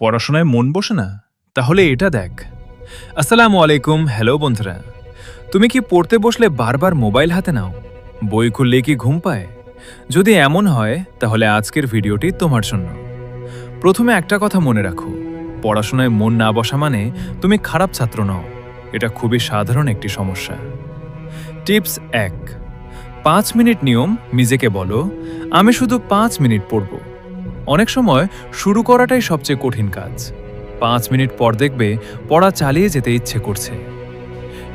পড়াশোনায় মন বসে না? তাহলে এটা দেখ। আসসালামু আলাইকুম, হ্যালো বন্ধুরা। তুমি কি পড়তে বসলে বারবার মোবাইল হাতে নাও? বই খুললে কি ঘুম পায়? যদি এমন হয় তাহলে আজকের ভিডিওটি তোমার জন্য। প্রথমে একটা কথা মনে রাখো, পড়াশোনায় মন না বসা মানে তুমি খারাপ ছাত্র নও। এটা খুবই সাধারণ একটি সমস্যা। টিপস 1, 5 মিনিট নিয়ম। নিজেকে বলো, আমি শুধু 5 মিনিট পড়ব। অনেক সময় শুরু করাটাই সবচেয়ে কঠিন কাজ। 5 মিনিট পর দেখবে পড়া চালিয়ে যেতে ইচ্ছে করছে।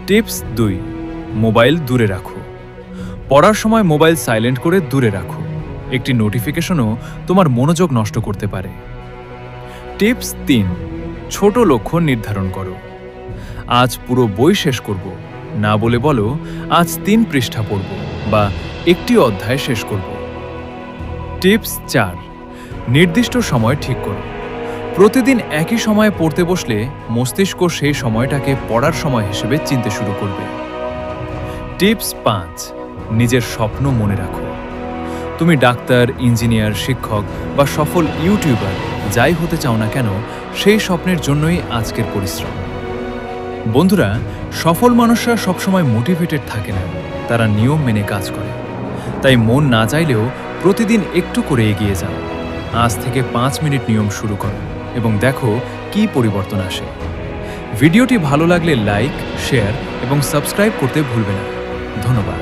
টিপস 2, মোবাইল দূরে রাখো। পড়ার সময় মোবাইল সাইলেন্ট করে দূরে রাখো। একটি নোটিফিকেশনও তোমার মনোযোগ নষ্ট করতে পারে। টিপস 3, ছোট লক্ষ্য নির্ধারণ করো। আজ পুরো বই শেষ করব না বলে বলো, আজ 3 পৃষ্ঠা পড়ব বা একটি অধ্যায় শেষ করব। টিপস 4, নির্দিষ্ট সময় ঠিক করো। প্রতিদিন একই সময়ে পড়তে বসলে মস্তিষ্ক সেই সময়টাকে পড়ার সময় হিসেবে চিনতে শুরু করবে। টিপস 5, নিজের স্বপ্ন মনে রাখো। তুমি ডাক্তার, ইঞ্জিনিয়ার, শিক্ষক বা সফল ইউটিউবার যাই হতে চাও না কেন, সেই স্বপ্নের জন্যই আজকের পরিশ্রম। বন্ধুরা, সফল মানুষরা সবসময় মোটিভেটেড থাকে না, তারা নিয়ম মেনে কাজ করে। তাই মন না চাইলেও প্রতিদিন একটু করে এগিয়ে যাও। আজ থেকে 5 মিনিট নিয়ম শুরু করো এবং দেখো কি পরিবর্তন আসে। ভিডিওটি ভালো লাগলে লাইক, শেয়ার এবং সাবস্ক্রাইব করতে ভুলবে না। ধন্যবাদ।